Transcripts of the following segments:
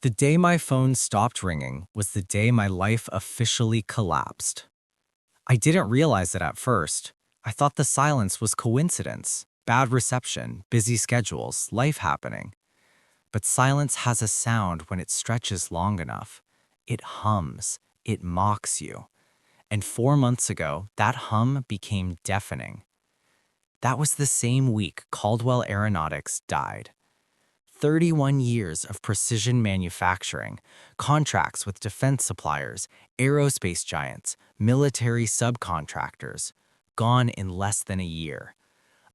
The day my phone stopped ringing was the day my life officially collapsed. I didn't realize it at first. I thought the silence was coincidence, bad reception, busy schedules, life happening. But silence has a sound when it stretches long enough. It hums, it mocks you. And 4 months ago, that hum became deafening. That was the same week Caldwell Aeronautics died. 31 years of precision manufacturing, contracts with defense suppliers, aerospace giants, military subcontractors, gone in less than a year.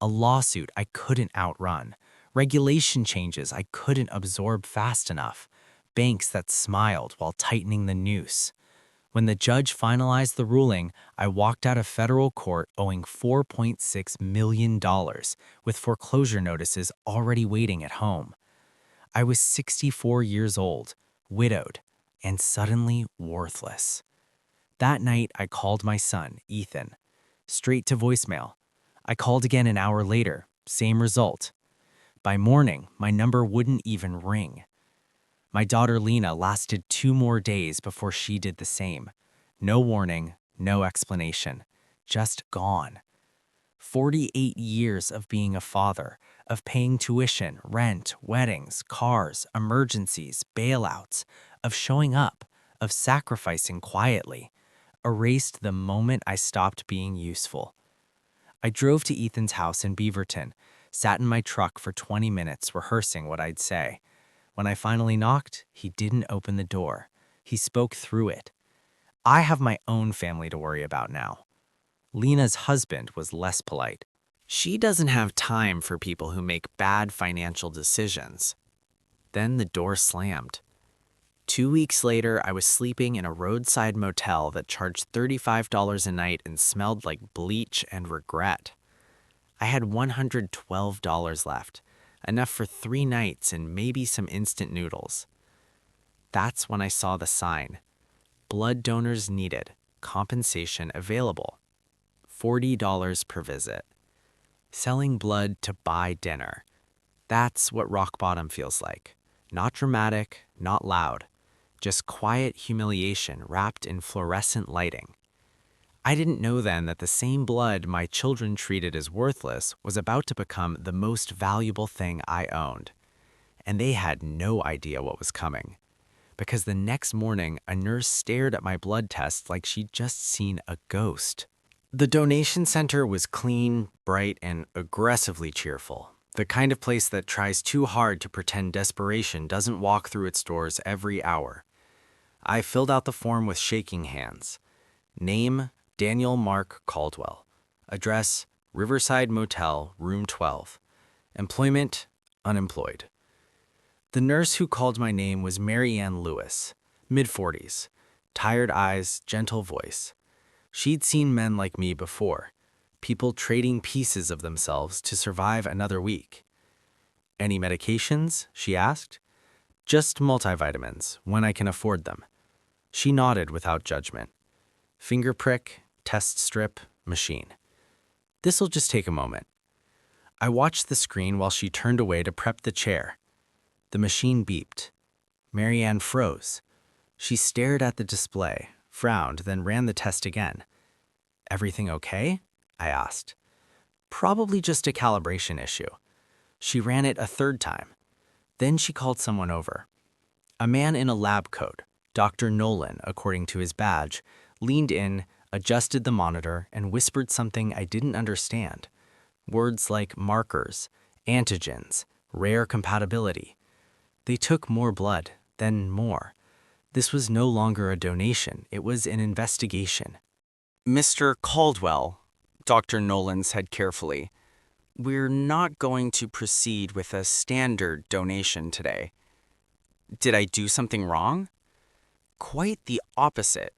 A lawsuit I couldn't outrun, regulation changes I couldn't absorb fast enough, banks that smiled while tightening the noose. When the judge finalized the ruling, I walked out of federal court owing $4.6 million, with foreclosure notices already waiting at home. I was 64 years old, widowed, and suddenly worthless. That night, I called my son, Ethan, straight to voicemail. I called again an hour later, same result. By morning, my number wouldn't even ring. My daughter Lena lasted 2 more days before she did the same. No warning, no explanation, just gone. 48 years of being a father, of paying tuition, rent, weddings, cars, emergencies, bailouts, of showing up, of sacrificing quietly, erased the moment I stopped being useful. I drove to Ethan's house in Beaverton, sat in my truck for 20 minutes rehearsing what I'd say. When I finally knocked, he didn't open the door. He spoke through it. I have my own family to worry about now. Lena's husband was less polite. She doesn't have time for people who make bad financial decisions. Then the door slammed. 2 weeks later, I was sleeping in a roadside motel that charged $35 a night and smelled like bleach and regret. I had $112 left, enough for 3 nights and maybe some instant noodles. That's when I saw the sign. Blood donors needed, compensation available. $40 per visit. Selling blood to buy dinner. That's what rock bottom feels like. Not dramatic, not loud. Just quiet humiliation wrapped in fluorescent lighting. I didn't know then that the same blood my children treated as worthless was about to become the most valuable thing I owned. And they had no idea what was coming. Because the next morning, a nurse stared at my blood test like she'd just seen a ghost. The donation center was clean, bright, and aggressively cheerful. The kind of place that tries too hard to pretend desperation doesn't walk through its doors every hour. I filled out the form with shaking hands. Name, Daniel Mark Caldwell. Address, Riverside Motel, room 12. Employment, unemployed. The nurse who called my name was Mary Ann Lewis, mid-40s, tired eyes, gentle voice. She'd seen men like me before, people trading pieces of themselves to survive another week. Any medications? She asked. Just multivitamins, when I can afford them. She nodded without judgment. Finger prick, test strip, machine. This'll just take a moment. I watched the screen while she turned away to prep the chair. The machine beeped. Mary Ann froze. She stared at the display, frowned, then ran the test again. Everything okay? I asked. Probably just a calibration issue. She ran it a third time. Then she called someone over. A man in a lab coat, Dr. Nolan, according to his badge, leaned in, adjusted the monitor, and whispered something I didn't understand. Words like markers, antigens, rare compatibility. They took more blood, then more. This was no longer a donation, it was an investigation. Mr. Caldwell, Dr. Nolan said carefully, we're not going to proceed with a standard donation today. Did I do something wrong? Quite the opposite.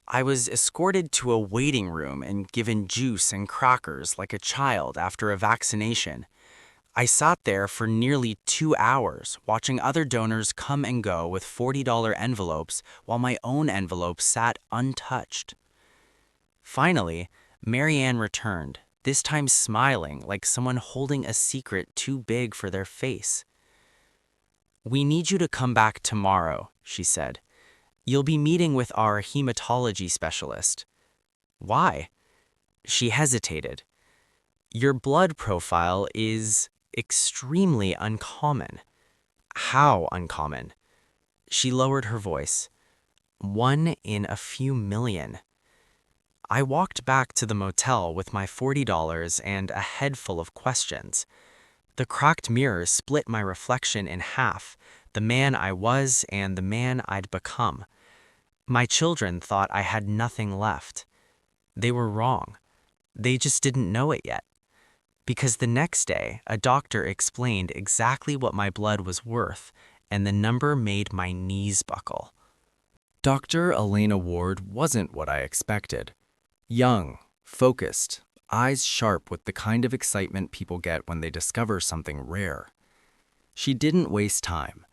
I was escorted to a waiting room and given juice and crackers like a child after a vaccination. I sat there for nearly 2 hours, watching other donors come and go with $40 envelopes while my own envelope sat untouched. Finally, Mary Ann returned, this time smiling like someone holding a secret too big for their face. "We need you to come back tomorrow," she said. "You'll be meeting with our hematology specialist." "Why?" She hesitated. "Your blood profile is extremely uncommon." "How uncommon?" She lowered her voice. "One in a few million." I walked back to the motel with my $40 and a head full of questions. The cracked mirror split my reflection in half, the man I was and the man I'd become. My children thought I had nothing left. They were wrong. They just didn't know it yet. Because the next day, a doctor explained exactly what my blood was worth, and the number made my knees buckle. Dr. Elena Ward wasn't what I expected. Young, focused, eyes sharp with the kind of excitement people get when they discover something rare. She didn't waste time.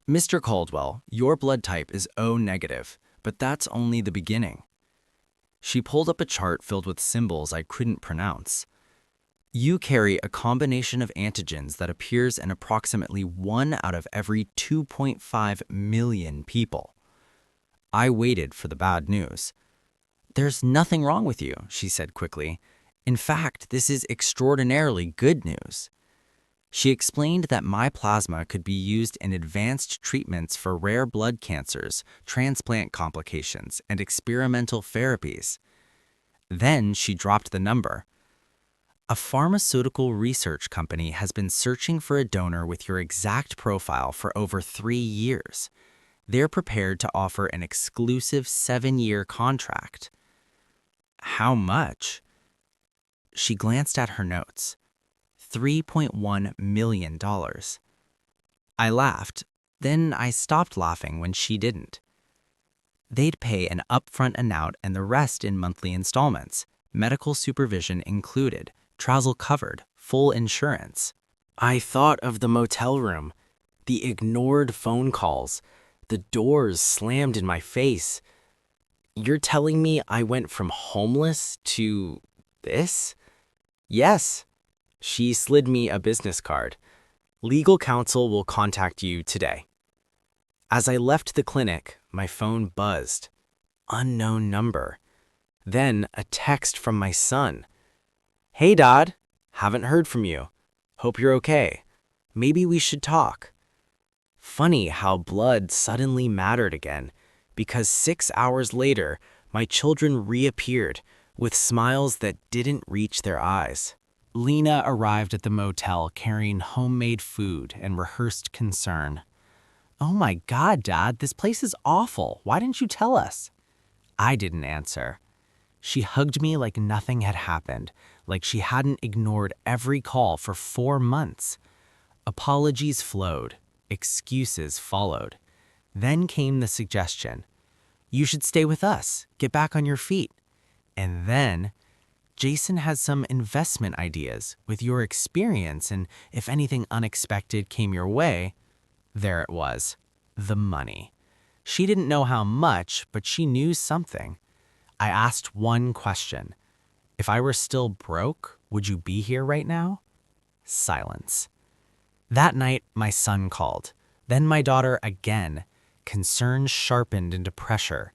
"Mr. Caldwell, your blood type is O negative, but that's only the beginning." She pulled up a chart filled with symbols I couldn't pronounce. "You carry a combination of antigens that appears in approximately 1 out of every 2.5 million people." I waited for the bad news. "There's nothing wrong with you," she said quickly. "In fact, this is extraordinarily good news." She explained that my plasma could be used in advanced treatments for rare blood cancers, transplant complications, and experimental therapies. Then she dropped the number. "A pharmaceutical research company has been searching for a donor with your exact profile for over 3 years. They're prepared to offer an exclusive 7-year contract." "How much?" She glanced at her notes. $3.1 million. I laughed, then I stopped laughing when she didn't. "They'd pay an upfront amount and the rest in monthly installments, medical supervision included, travel covered, full insurance." I thought of the motel room, the ignored phone calls, the doors slammed in my face. "You're telling me I went from homeless to this?" "Yes." She slid me a business card. "Legal counsel will contact you today." As I left the clinic, my phone buzzed. Unknown number. Then a text from my son. "Hey, Dad. Haven't heard from you. Hope you're okay. Maybe we should talk." Funny how blood suddenly mattered again, because 6 hours later, my children reappeared with smiles that didn't reach their eyes. Lena arrived at the motel carrying homemade food and rehearsed concern. "Oh my God, Dad, this place is awful. Why didn't you tell us?" I didn't answer. She hugged me like nothing had happened, like she hadn't ignored every call for 4 months. Apologies flowed. Excuses followed. Then came the suggestion. "You should stay with us. Get back on your feet." And then, "Jason has some investment ideas. With your experience, and if anything unexpected came your way," there it was, the money. She didn't know how much, but she knew something. I asked one question. "If I were still broke, would you be here right now?" Silence. That night, my son called. Then my daughter again. Concern sharpened into pressure.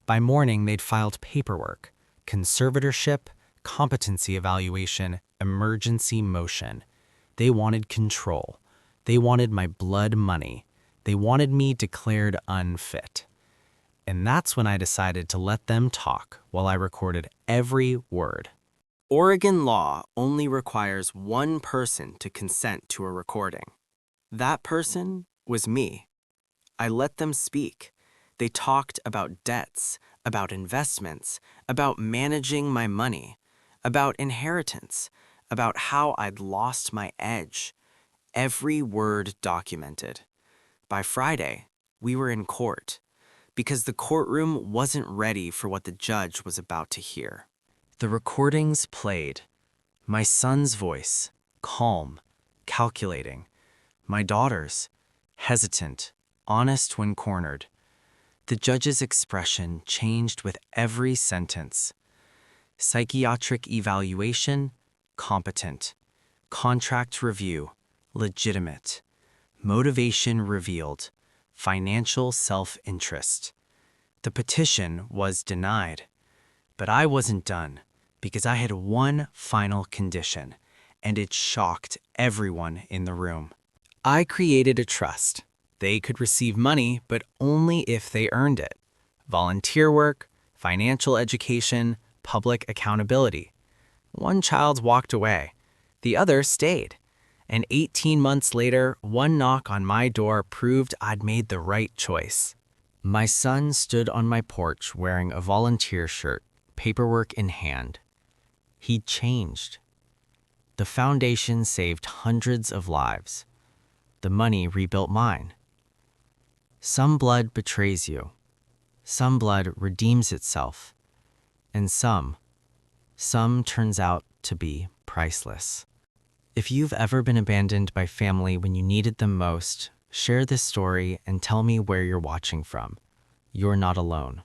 By morning, they'd filed paperwork. Conservatorship, competency evaluation, emergency motion. They wanted control. They wanted my blood money. They wanted me declared unfit. And that's when I decided to let them talk while I recorded every word. Oregon law only requires one person to consent to a recording. That person was me. I let them speak. They talked about debts, about investments, about managing my money, about inheritance, about how I'd lost my edge. Every word documented. By Friday, we were in court, because the courtroom wasn't ready for what the judge was about to hear. The recordings played. My son's voice, calm, calculating. My daughter's, hesitant, honest when cornered. The judge's expression changed with every sentence. Psychiatric evaluation, competent. Contract review, legitimate. Motivation revealed. Financial self-interest. The petition was denied. But I wasn't done, because I had one final condition, and it shocked everyone in the room. I created a trust. They could receive money, but only if they earned it. Volunteer work, financial education, public accountability. One child walked away. The other stayed. And 18 months later, one knock on my door proved I'd made the right choice. My son stood on my porch wearing a volunteer shirt, paperwork in hand. He'd changed. The foundation saved hundreds of lives. The money rebuilt mine. Some blood betrays you. Some blood redeems itself. And some turns out to be priceless. If you've ever been abandoned by family when you needed them most, share this story and tell me where you're watching from. You're not alone.